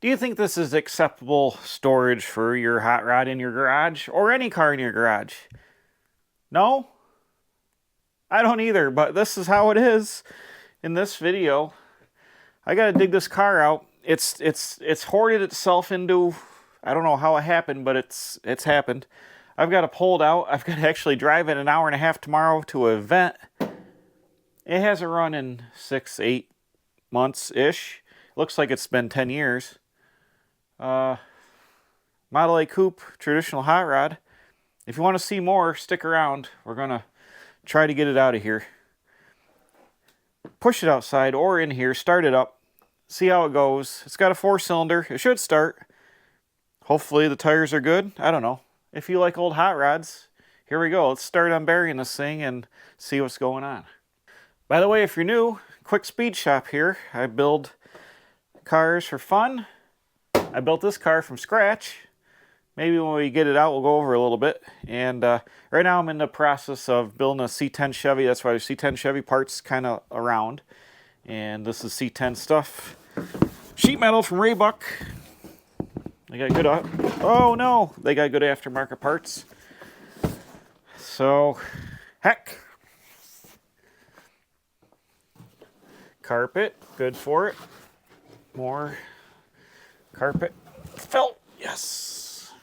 Do you think this is acceptable storage for your hot rod in your garage or any car in your garage? No? I don't either, but this is how it is in this video. I gotta dig this car out. It's hoarded itself into, I don't know how it happened, but it's happened. I've got to pull it out. I've got to actually drive it an hour and a half tomorrow to an event. It hasn't run in 6-8 months-ish. Looks like it's been 10 years. Model A coupe, traditional hot rod. If you want to see more, stick around. We're going to try to get it out of here. Push it outside or in here, start it up, see how it goes. It's got a 4-cylinder. It should start. Hopefully the tires are good. I don't know. If you like old hot rods, here we go. Let's start unburying this thing and see what's going on. By the way, if you're new, quick speed shop here. I build cars for fun. I built this car from scratch. Maybe when we get it out, we'll go over a little bit. And right now I'm in the process of building a C10 Chevy. That's why there's C10 Chevy parts kind of around. And this is C10 stuff. Sheet metal from Raybuck. They got good, oh no, they got good aftermarket parts. So, heck. Carpet, good for it. More carpet. Felt, yes.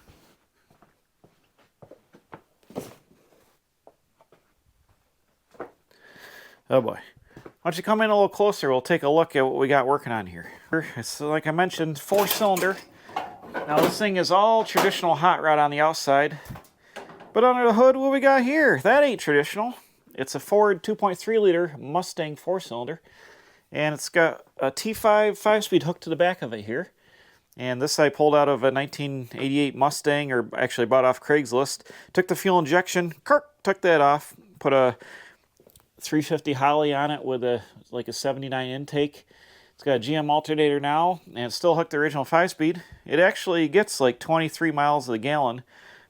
Oh boy. Why don't you come in a little closer, we'll take a look at what we got working on here. It's, like I mentioned, 4-cylinder. Now this thing is all traditional hot rod on the outside, but under the hood, what we got here? That ain't traditional. It's a Ford 2.3 liter Mustang 4-cylinder, and it's got a T5 5-speed hook to the back of it here. And this I pulled out of a 1988 Mustang, or actually bought off Craigslist. Took the fuel injection, took that off, put a 350 Holly on it with a 79 intake. It's got a GM alternator now, and it's still hooked to the original 5-speed. It actually gets like 23 miles a gallon,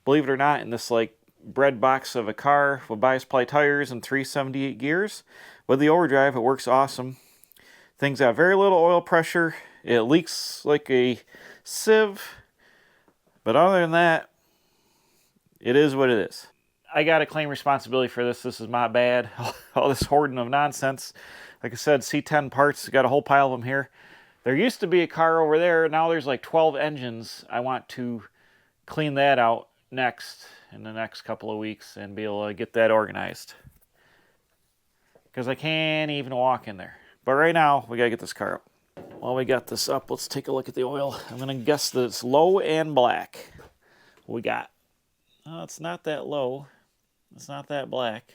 believe it or not, in this like bread box of a car with bias ply tires and 378 gears. With the overdrive, it works awesome. Thing's got very little oil pressure. It leaks like a sieve, but other than that, it is what it is. I gotta claim responsibility for this. This is my bad. All this hoarding of nonsense. Like I said, C10 parts, got a whole pile of them here. There used to be a car over there. Now there's like 12 engines. I want to clean that out next, in the next couple of weeks, and be able to get that organized. Because I can't even walk in there. But right now, we gotta get this car up. While we got this up, let's take a look at the oil. I'm gonna guess that it's low and black. What we got? Oh, it's not that low. It's not that black.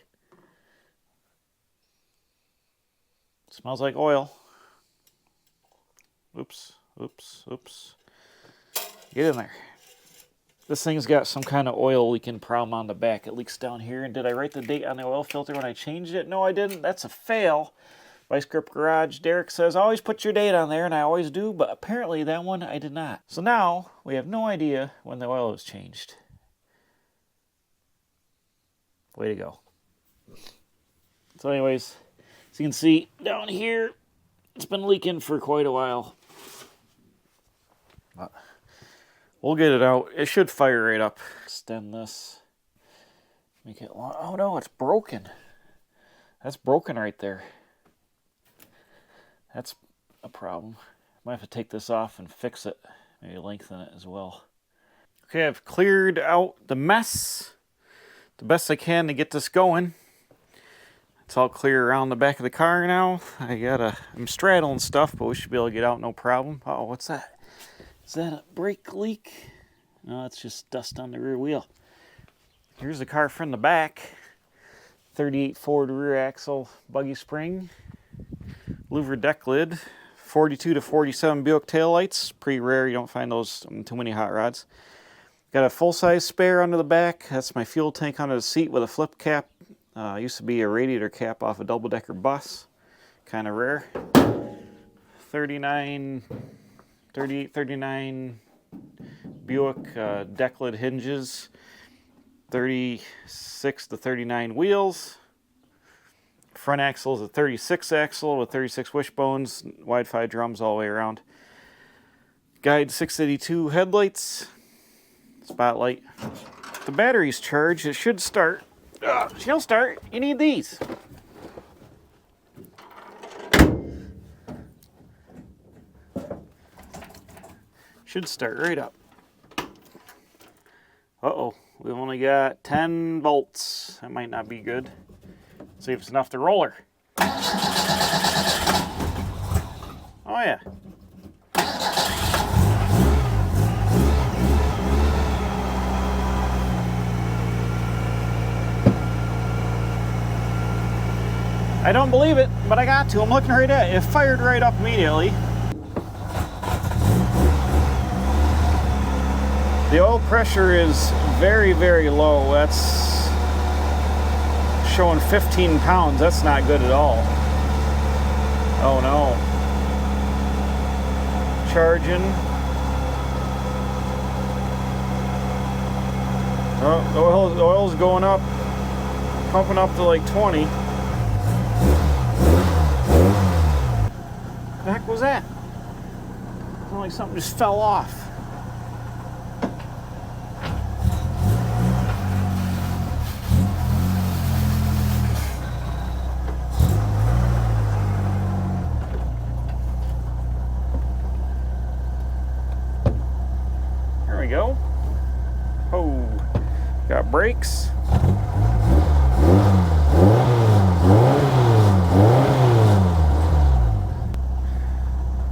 Smells like oil. Oops, oops, oops. Get in there. This thing's got some kind of oil leaking problem on the back. It leaks down here. And did I write the date on the oil filter when I changed it? No, I didn't. That's a fail. Vice Grip Garage, Derek says, always put your date on there, and I always do, but apparently that one I did not. So now we have no idea when the oil was changed. Way to go. So anyways, as you can see down here, it's been leaking for quite a while. But we'll get it out. It should fire right up. Extend this. Make it long. Oh no, it's broken. That's broken right there. That's a problem. Might have to take this off and fix it. Maybe lengthen it as well. Okay, I've cleared out the mess the best I can to get this going. It's all clear around the back of the car now. I'm straddling stuff, but we should be able to get out no problem. Uh-oh, what's that? Is that a brake leak? No, it's just dust on the rear wheel. Here's the car from the back. 38 Ford rear axle buggy spring. Louver deck lid. 42 to 47 Buick taillights. Pretty rare. You don't find those on too many hot rods. Got a full-size spare under the back. That's my fuel tank under the seat with a flip cap. Used to be a radiator cap off a double-decker bus. Kind of rare. 38, 39 Buick deck lid hinges. 36 to 39 wheels. Front axle is a 36 axle with 36 wishbones. Wide 5 drums all the way around. Guide 682 headlights, spotlight. The battery's charged. It should start. She'll start. You need these. Should start right up. Uh-oh. We've only got 10 volts. That might not be good. See if it's enough to roll her. Oh yeah. I don't believe it, but I got to. I'm looking right at it. It fired right up immediately. The oil pressure is very, very low. That's showing 15 pounds. That's not good at all. Oh no. Charging. Oh, the oil's going up, pumping up to like 20. What the heck was that? It sounded like something just fell off. There we go. Oh, got brakes.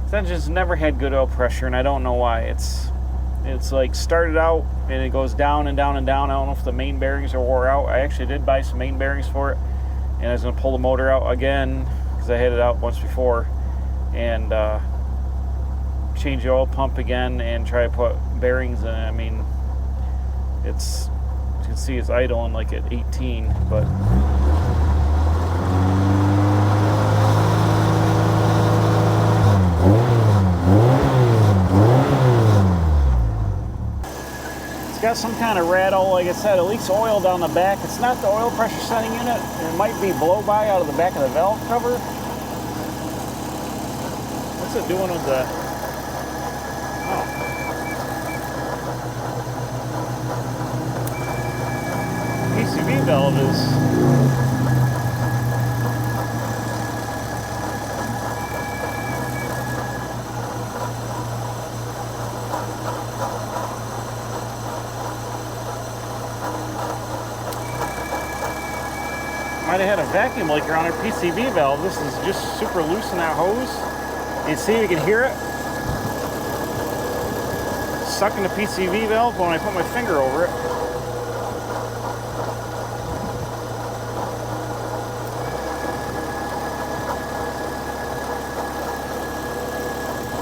This engine's never had good oil pressure, and I don't know why. It's like started out and it goes down and down and down. I don't know if the main bearings are wore out. I actually did buy some main bearings for it, and I was going to pull the motor out again because I had it out once before, and change the oil pump again and try to put bearings in it. I mean, it's, you can see it's idling like at 18, but got some kind of rattle. Like I said, it leaks oil down the back. It's not the oil pressure setting unit. It might be blow-by out of the back of the valve cover. What's it doing with the... Oh. PCV valve is... Might have had a vacuum leaker on her PCV valve. This is just super loose in that hose. You see, you can hear it sucking the PCV valve when I put my finger over it.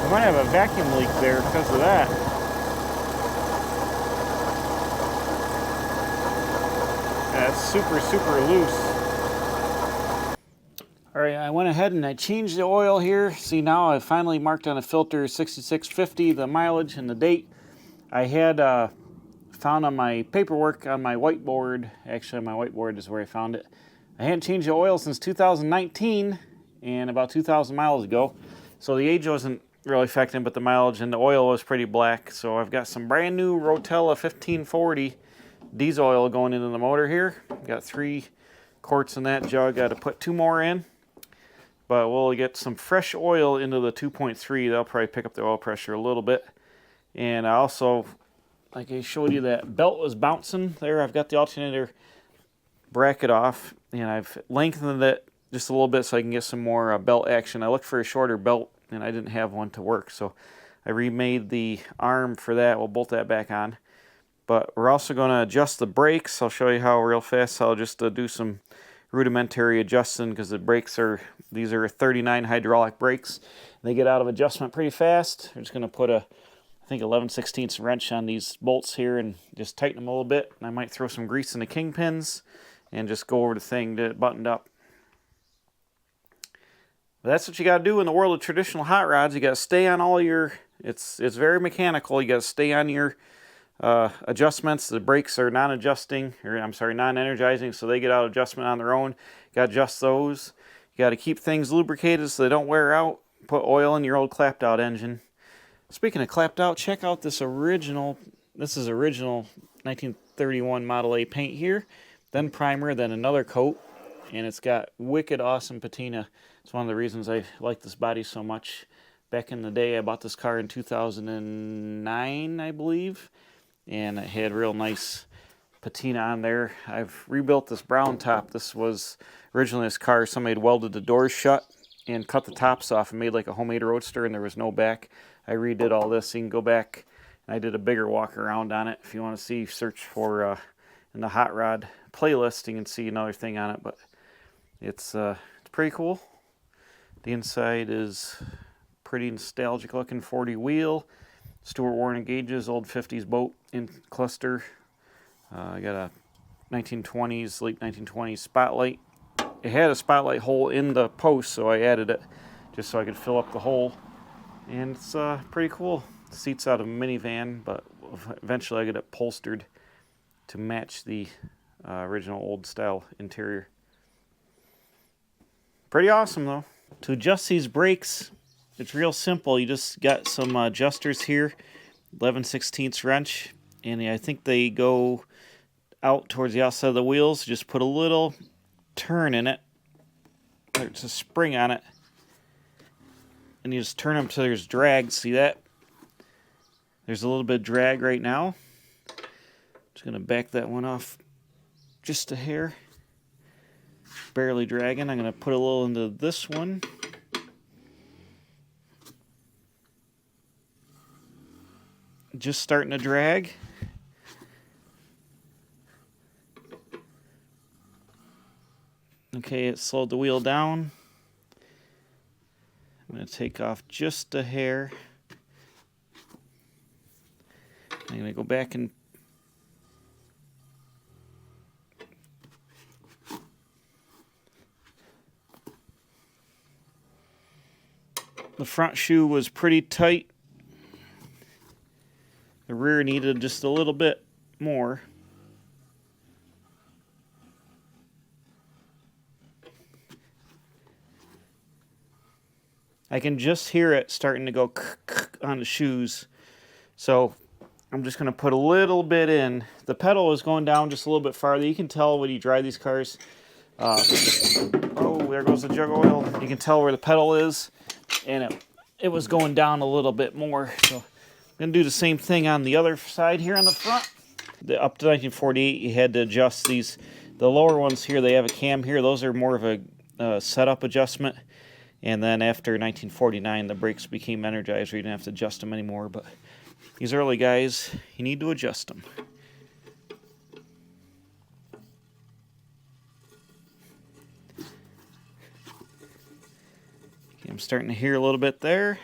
I might have a vacuum leak there because of that. Yeah, it's super, super loose. Alright, I went ahead and I changed the oil here. See, now I finally marked on a filter 6650, the mileage and the date. I had found on my paperwork on my whiteboard, actually my whiteboard is where I found it. I hadn't changed the oil since 2019 and about 2,000 miles ago. So the age wasn't really affecting, but the mileage and the oil was pretty black. So I've got some brand new Rotella 1540 diesel oil going into the motor here. Got 3 quarts in that jug. Got to put 2 more in. But we'll get some fresh oil into the 2.3. That'll probably pick up the oil pressure a little bit. And I also, like I showed you, that belt was bouncing there. I've got the alternator bracket off, and I've lengthened it just a little bit so I can get some more belt action. I looked for a shorter belt, and I didn't have one to work. So I remade the arm for that. We'll bolt that back on. But we're also going to adjust the brakes. I'll show you how real fast. I'll just do some rudimentary adjusting because the brakes are, these are 39 hydraulic brakes. They get out of adjustment pretty fast. I'm just going to put a, I think 11/16 wrench on these bolts here and just tighten them a little bit. And I might throw some grease in the kingpins and just go over the thing to it buttoned up. But that's what you got to do in the world of traditional hot rods. You got to stay on all your, it's very mechanical. You got to stay on your adjustments. The brakes are non-adjusting, or I'm sorry, non-energizing, so they get out of adjustment on their own. You got to adjust those. You got to keep things lubricated so they don't wear out. Put oil in your old clapped out engine. Speaking of clapped out, check out this original. This is original 1931 Model A paint here. Then primer, then another coat. And it's got wicked awesome patina. It's one of the reasons I like this body so much. Back in the day, I bought this car in 2009, I believe. And it had real nice patina on there. I've rebuilt this brown top. This was originally this car. Somebody had welded the doors shut and cut the tops off and made like a homemade roadster, and there was no back. I redid all this. You can go back, and I did a bigger walk around on it. If you want to see, search for in the Hot Rod playlist, you can see another thing on it, but it's pretty cool. The inside is pretty nostalgic looking 40 wheel, Stuart Warren gauges, old 50s boat in cluster. I got a 1920s, late 1920s spotlight. It had a spotlight hole in the post, so I added it just so I could fill up the hole. And it's pretty cool. The seat's out of a minivan, but eventually I get it upholstered to match the original old style interior. Pretty awesome though. To adjust these brakes, it's real simple. You just got some adjusters here, 11/16 wrench, and I think they go out towards the outside of the wheels. Just put a little turn in it. There's a spring on it, and you just turn them till there's drag. See that? There's a little bit of drag right now. Just gonna back that one off just a hair. Barely dragging. I'm gonna put a little into this one. Just starting to drag. Okay, it slowed the wheel down. I'm going to take off just a hair. I'm going to go back and the front shoe was pretty tight. The rear needed just a little bit more. I can just hear it starting to go on the shoes. So I'm just going to put a little bit in. The pedal is going down just a little bit farther. You can tell when you drive these cars. Oh, there goes the jug of oil. You can tell where the pedal is. And it was going down a little bit more. So I'm going to do the same thing on the other side here on the front. Up to 1948, you had to adjust these. The lower ones here, they have a cam here. Those are more of a setup adjustment. And then after 1949, the brakes became energized, where you didn't have to adjust them anymore. But these early guys, you need to adjust them. Okay, I'm starting to hear a little bit there.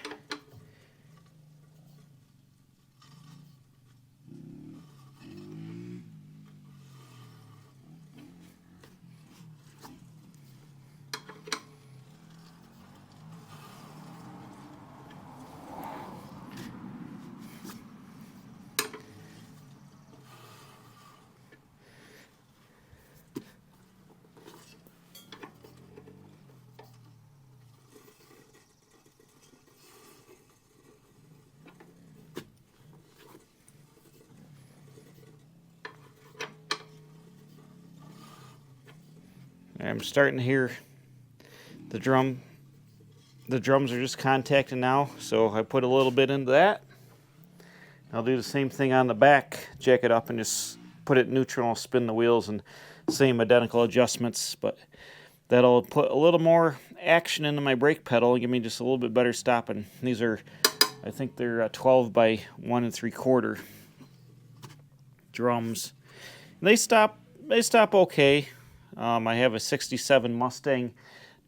I'm starting to hear the drum. The drums are just contacting now, so I put a little bit into that. I'll do the same thing on the back, jack it up and just put it neutral, spin the wheels, and same identical adjustments, but that'll put a little more action into my brake pedal and give me just a little bit better stopping. These are, I think they're 12 by 1 3/4 drums. And they stop okay. I have a 67 Mustang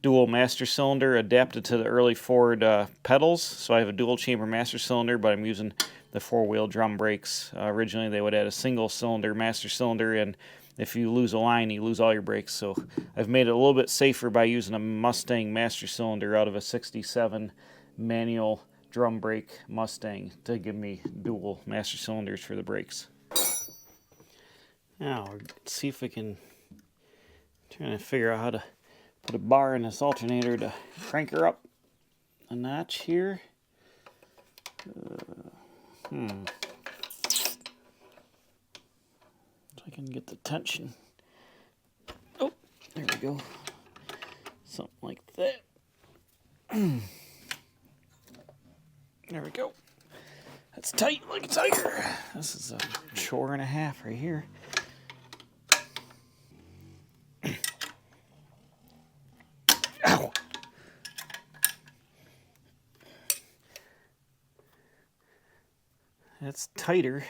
dual master cylinder adapted to the early Ford pedals. So I have a dual chamber master cylinder, but I'm using the 4-wheel drum brakes. Originally they would add a single cylinder master cylinder, and if you lose a line, you lose all your brakes. So I've made it a little bit safer by using a Mustang master cylinder out of a 67 manual drum brake Mustang to give me dual master cylinders for the brakes. Now, let's see if we can... Trying to figure out how to put a bar in this alternator to crank her up a notch here. So I can get the tension. Oh, there we go. Something like that. There we go. That's tight like a tiger. This is a chore and a half right here. Ow! That's tighter.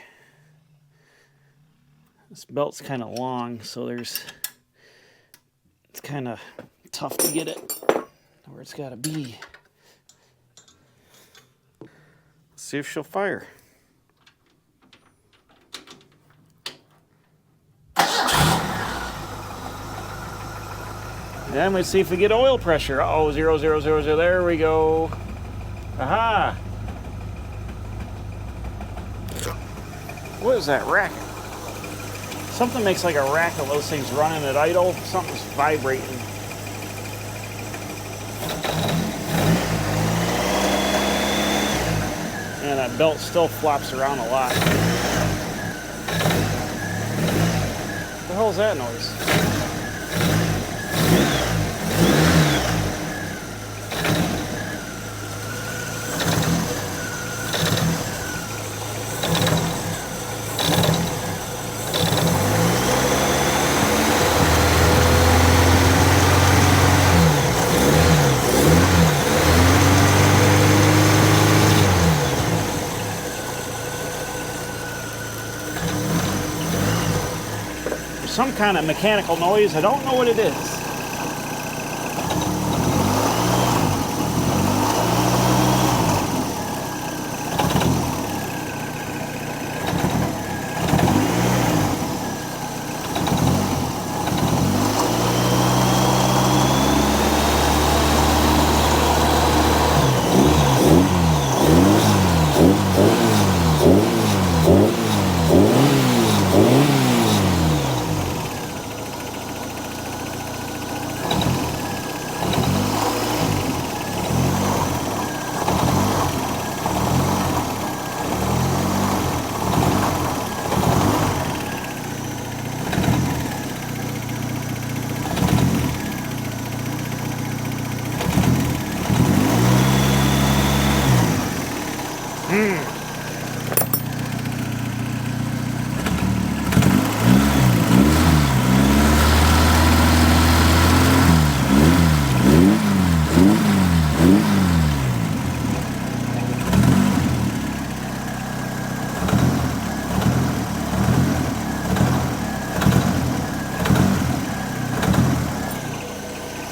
This belt's kind of long, so it's kind of tough to get it where it's got to be. Let's see if she'll fire. And let's see if we get oil pressure. Oh, 0, 0, 0, 0. There we go. Aha! What is that racket? Something makes like a racket. Those things running at idle. Something's vibrating. And that belt still flops around a lot. What the hell is that noise? Some kind of mechanical noise. I don't know what it is.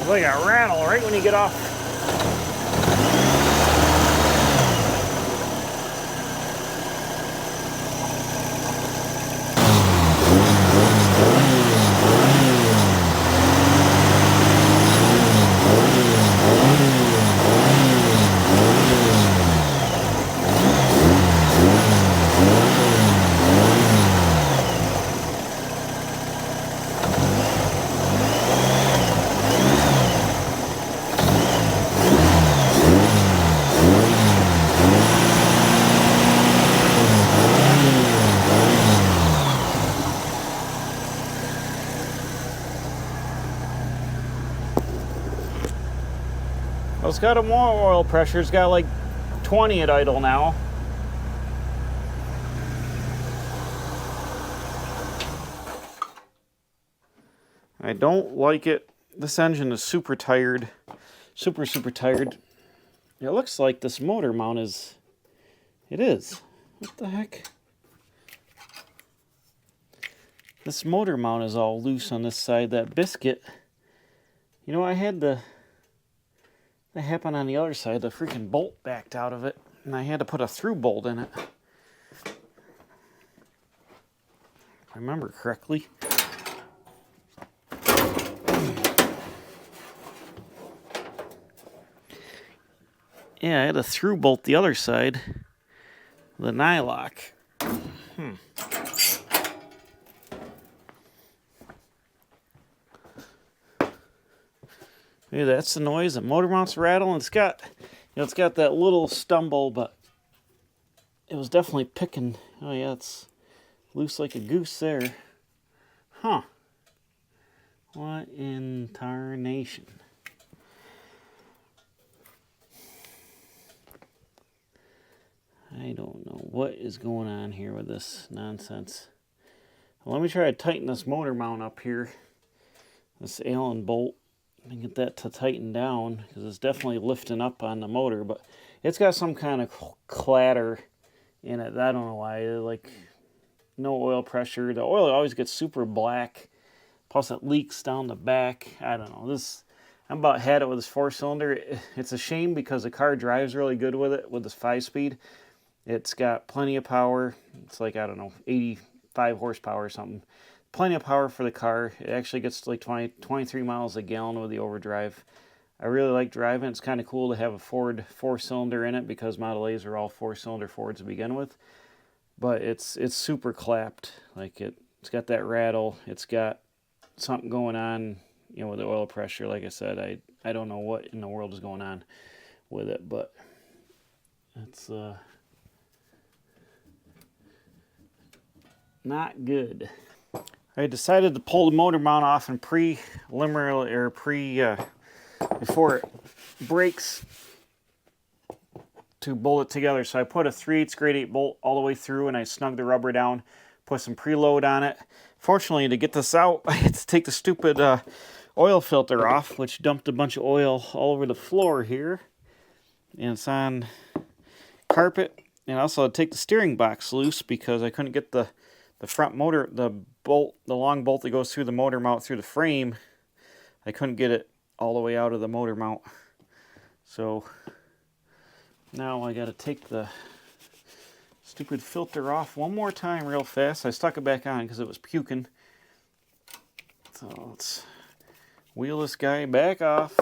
Like a rattle right when you get off. Well, it's got a more oil pressure. It's got like 20 at idle now. I don't like it. This engine is super tired. Super tired. It looks like this motor mount is... It is. What the heck? This motor mount is all loose on this side. That biscuit. You know, I had that happened on the other side. The freaking bolt backed out of it, and I had to put a through bolt in it. If I remember correctly. Yeah, I had a through bolt the other side. The nylock. Yeah, that's the noise. The motor mounts rattle, and it's got, it's got that little stumble, but it was definitely picking. Oh yeah, it's loose like a goose there. Huh. What in tarnation? I don't know what is going on here with this nonsense. Well, let me try to tighten this motor mount up here. This Allen bolt. And get that to tighten down because it's definitely lifting up on the motor, but it's got some kind of clatter in it. I don't know why. Like, no oil pressure. The oil always gets super black. Plus it leaks down the back. I don't know. I'm about had it with this 4-cylinder. It's a shame because the car drives really good with it, with this 5-speed. It's got plenty of power. It's like, I don't know, 85 horsepower or something. Plenty of power for the car. It actually gets to like 23 miles a gallon with the overdrive. I really like driving. It's kind of cool to have a Ford 4-cylinder in it because Model A's are all 4-cylinder Fords to begin with. But it's super clapped. Like it's got that rattle. It's got something going on, you know, with the oil pressure. Like I said, I don't know what in the world is going on with it, but it's not good. I decided to pull the motor mount off and before it breaks to bolt it together. So I put a 3/8 grade 8 bolt all the way through and I snugged the rubber down, put some preload on it. Fortunately, to get this out, I had to take the stupid oil filter off, which dumped a bunch of oil all over the floor here. And it's on carpet. And also I'd take the steering box loose because I couldn't get the front motor, the long bolt that goes through the motor mount through the frame. I couldn't get it all the way out of the motor mount. So now I got to take the stupid filter off one more time real fast. I stuck it back on because it was puking. So let's wheel this guy back off.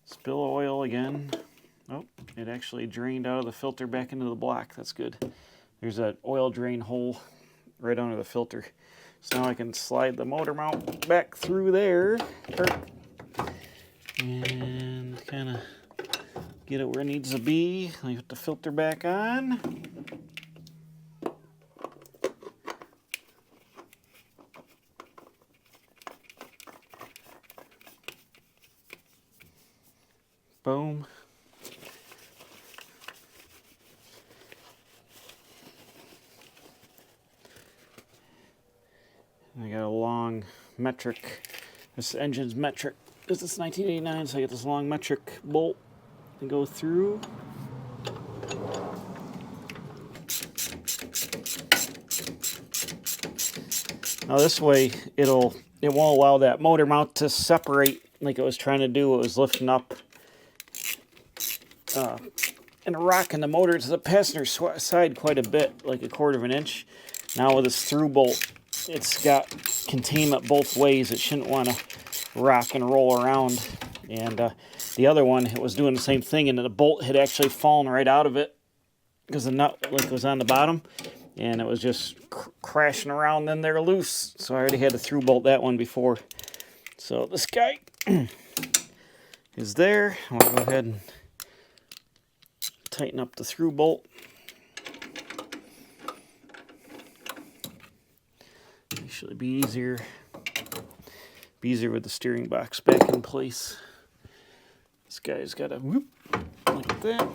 Spill oil again. Oh, it actually drained out of the filter back into the block. That's good. There's that oil drain hole right under the filter. So now I can slide the motor mount back through there. And kind of get it where it needs to be. I put the filter back on. Boom. I got a long metric. This engine's metric. This is 1989, so I got this long metric bolt to go through. Now this way, it won't allow that motor mount to separate like it was trying to do. It was lifting up and rocking the motor to the passenger side quite a bit, like 1/4 of an inch. Now with this through bolt, it's got containment both ways. It shouldn't want to rock and roll around. And the other one, it was doing the same thing, and the bolt had actually fallen right out of it because the nut was on the bottom, and it was just crashing around in there loose. So I already had to through bolt that one before. So this guy is there. I'm going to go ahead and tighten up the through bolt. Actually be easier with the steering box back in place. This guy's got a whoop like that.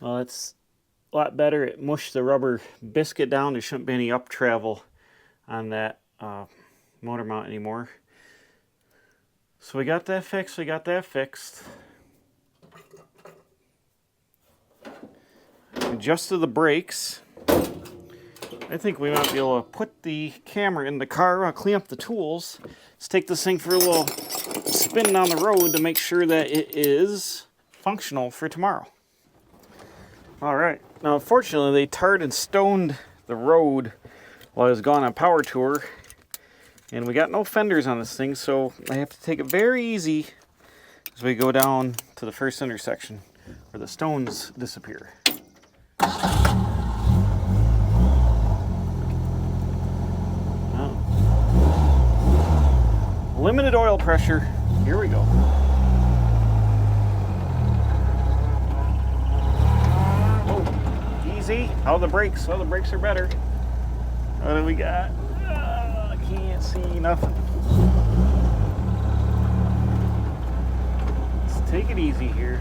Well, it's a lot better. It mushed the rubber biscuit down. There shouldn't be any up travel on that motor mount anymore. So we got that fixed. Adjusted the brakes. I think we might be able to put the camera in the car. I'll clean up the tools. Let's take this thing for a little spin down the road to make sure that it is functional for tomorrow. All right. Now, unfortunately, they tarred and stoned the road while I was gone on power tour, and we got no fenders on this thing, so I have to take it very easy as we go down to the first intersection where the stones disappear. Limited oil pressure. Here we go. Oh, easy. Oh, the brakes. Oh, the brakes are better. What do we got? I can't see nothing. Let's take it easy here.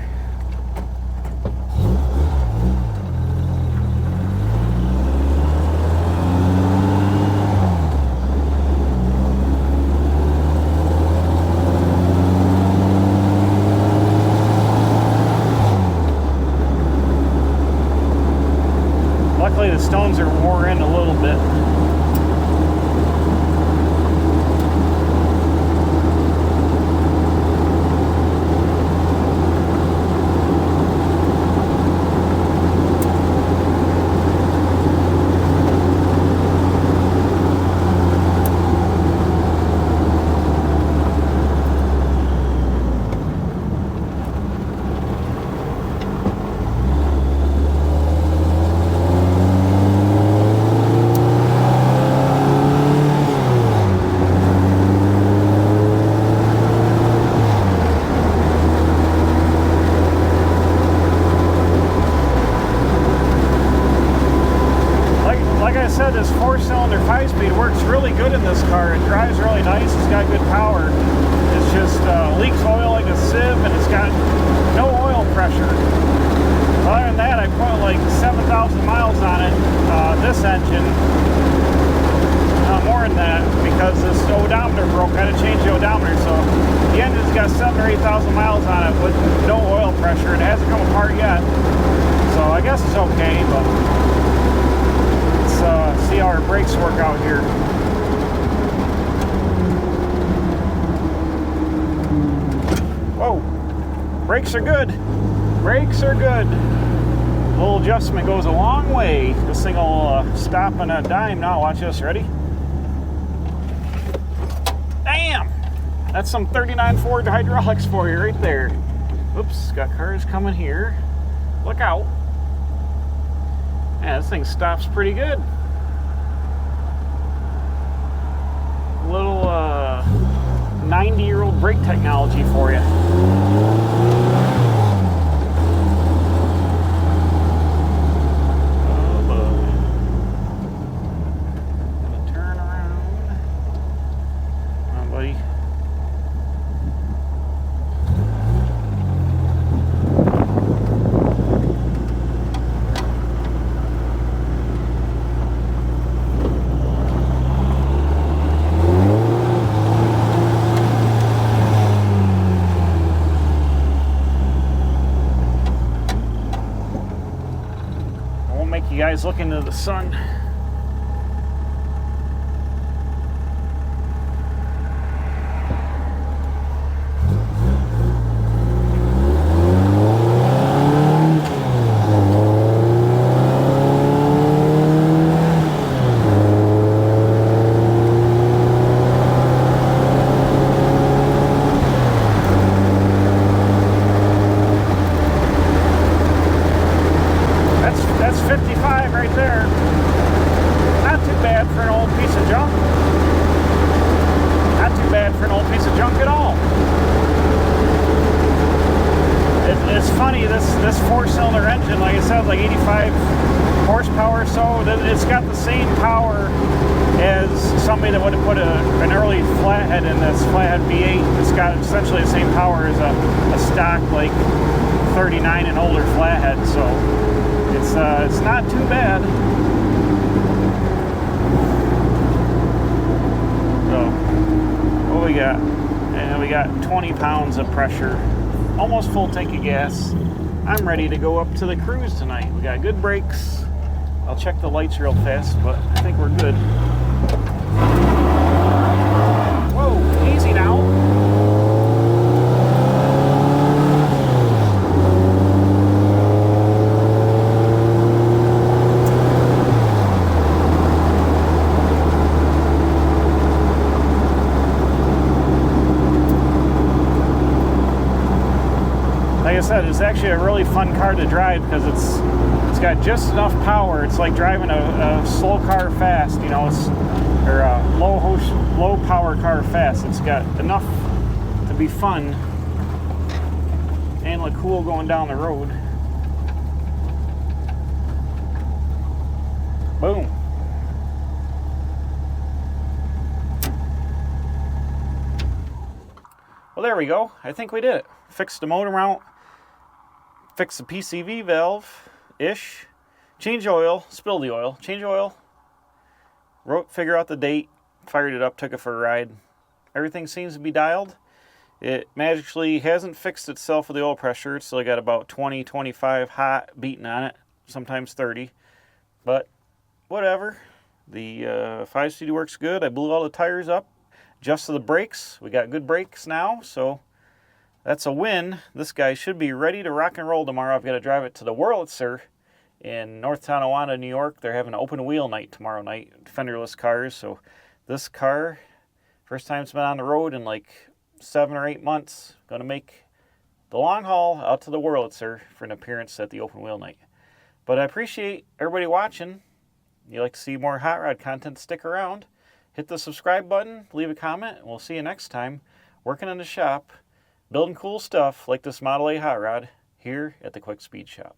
Luckily, the stones are wore in a little bit. This 4-cylinder 5-speed works really good in this car. It drives really nice. It's got good power. It's just leaks oil like a sieve, and it's got no oil pressure. Other than that, I put like 7,000 miles on it. This engine, more than that, because this odometer broke. I had to change the odometer, so the engine's got 7,000 or 8,000 miles on it with no oil pressure, and it hasn't come apart yet. So I guess it's okay, but see how our brakes work out here. Whoa, brakes are good. Brakes are good. A little adjustment goes a long way. This thing will stop on a dime now. Watch this, ready? Damn! That's some 39 Ford hydraulics for you right there. Oops, got cars coming here. Look out. Yeah, this thing stops pretty good. Little 90-year-old brake technology for you. Oh boy. Gonna turn around. Come on, buddy. You guys look into the sun. That's 55 right there. Not too bad for an old piece of junk. Not too bad for an old piece of junk at all. It's funny, this 4-cylinder engine, like I said, like 85 horsepower or so, it's got the same power as somebody that would have put an early flathead in this flathead V8. It's got essentially the same power as a stock like 39 and older flathead, so it's not too bad. So what we got? And we got 20 pounds of pressure, almost full tank of gas. I'm ready to go up to the cruise tonight. We got good brakes. I'll check the lights real fast, but I think we're good. Whoa, easy now. Like I said, it's actually a really fun car to drive because it's got just enough power. It's like driving a slow car fast, you know, or a low power car fast. It's got enough to be fun and look cool going down the road. Boom. Well, there we go. I think we did it. Fixed the motor mount, fixed the PCV valve-ish, change oil, spilled the oil, change oil, figure out the date, fired it up, took it for a ride. Everything seems to be dialed. It magically hasn't fixed itself with the oil pressure. It's still got about 20, 25 hot beating on it, sometimes 30. But whatever. The 5CD works good. I blew all the tires up. Adjusted the brakes. We got good brakes now, so that's a win. This guy should be ready to rock and roll tomorrow. I've got to drive it to the Wurlitzer in North Tonawanda, New York. They're having an open wheel night tomorrow night, fenderless cars. So this car, first time it's been on the road in like 7 or 8 months. Going to make the long haul out to the Wurlitzer for an appearance at the open wheel night. But I appreciate everybody watching. If you like to see more hot rod content, stick around. Hit the subscribe button, leave a comment, and we'll see you next time working in the shop, building cool stuff like this Model A hot rod here at the Quick Speed Shop.